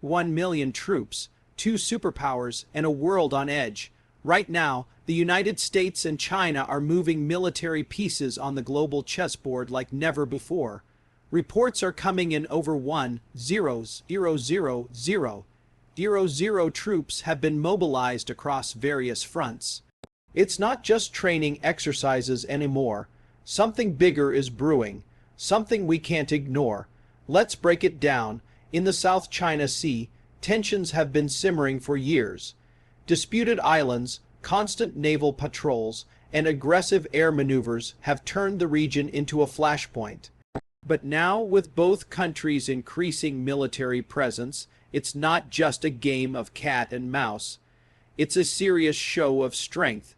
1 million troops, 2 superpowers, and a world on edge. Right now, the United States and China are moving military pieces on the global chessboard like never before. Reports are coming in over 1,000 troops have been mobilized across various fronts. It's not just training exercises anymore. Something bigger is brewing, something we can't ignore. Let's break it down. In the South China Sea, tensions have been simmering for years. Disputed islands, constant naval patrols, and aggressive air maneuvers have turned the region into a flashpoint. But now, with both countries' increasing military presence, it's not just a game of cat and mouse. It's a serious show of strength.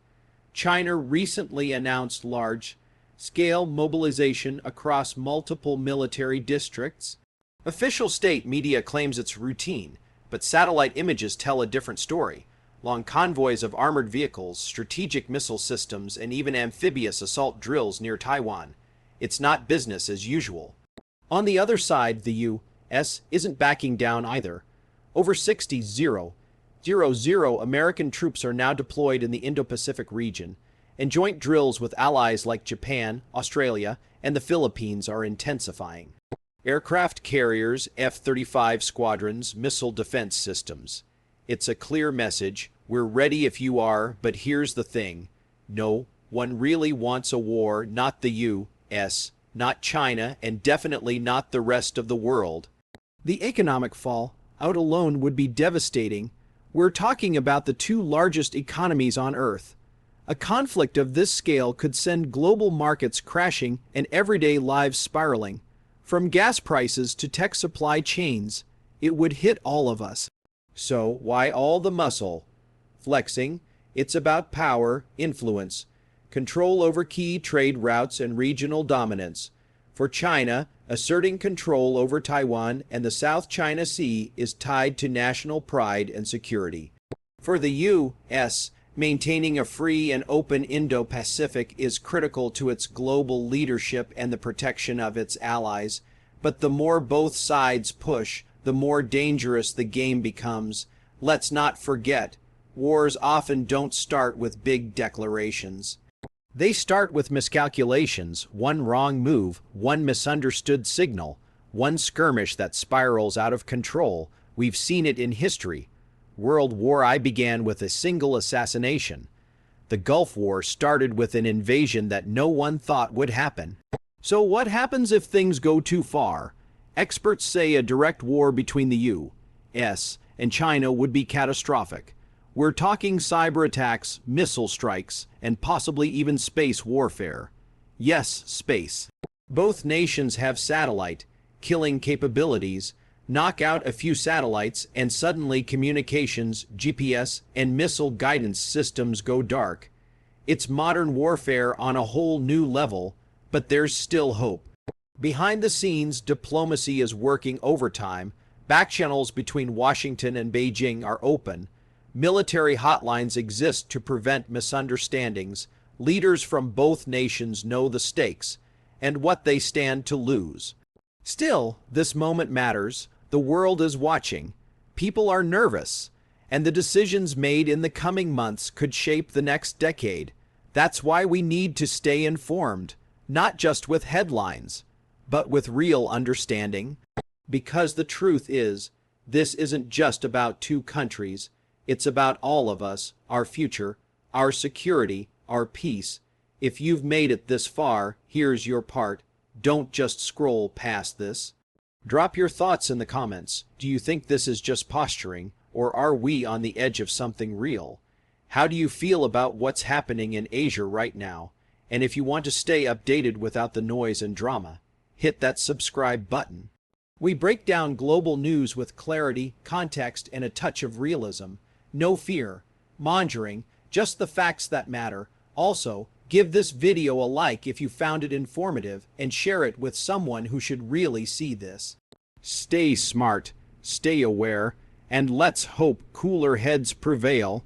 China recently announced large-scale mobilization across multiple military districts. Official state media claims it's routine, but satellite images tell a different story. Long convoys of armored vehicles, strategic missile systems, and even amphibious assault drills near Taiwan. It's not business as usual. On the other side, the U.S. isn't backing down either. Over 60,000 American troops are now deployed in the Indo-Pacific region, and joint drills with allies like Japan, Australia, and the Philippines are intensifying. Aircraft carriers, F-35 squadrons, missile defense systems. It's a clear message. We're ready if you are, but here's the thing. No one really wants a war, not the U.S., not China, and definitely not the rest of the world. The economic fallout alone would be devastating. We're talking about the two largest economies on Earth. A conflict of this scale could send global markets crashing and everyday lives spiraling. From gas prices to tech supply chains, it would hit all of us. So why all the muscle flexing? It's about power, influence, control over key trade routes and regional dominance. For China, asserting control over Taiwan and the South China Sea is tied to national pride and security. For the U.S., maintaining a free and open Indo-Pacific is critical to its global leadership and the protection of its allies. But the more both sides push, the more dangerous the game becomes. Let's not forget, wars often don't start with big declarations. They start with miscalculations, one wrong move, one misunderstood signal, one skirmish that spirals out of control. We've seen it in history. World War I began with a single assassination. The Gulf War started with an invasion that no one thought would happen. So what happens if things go too far? Experts say a direct war between the U.S. and China would be catastrophic. We're talking cyber attacks, missile strikes, and possibly even space warfare. Yes, space. Both nations have satellite killing capabilities. Knock out a few satellites and suddenly communications, GPS, and missile guidance systems go dark. It's modern warfare on a whole new level, but there's still hope. Behind the scenes, diplomacy is working overtime. Back channels between Washington and Beijing are open. Military hotlines exist to prevent misunderstandings. Leaders from both nations know the stakes and what they stand to lose. Still, this moment matters. The world is watching. People are nervous, and the decisions made in the coming months could shape the next decade. That's why we need to stay informed, not just with headlines, but with real understanding. Because the truth is, this isn't just about two countries. It's about all of us, our future, our security, our peace. If you've made it this far, here's your part. Don't just scroll past this. Drop your thoughts in the comments. Do you think this is just posturing, or are we on the edge of something real? How do you feel about what's happening in Asia right now? And if you want to stay updated without the noise and drama, hit that subscribe button. We break down global news with clarity, context, and a touch of realism. No fear-mongering, just the facts that matter. Also, give this video a like if you found it informative and share it with someone who should really see this. Stay smart, stay aware, and let's hope cooler heads prevail.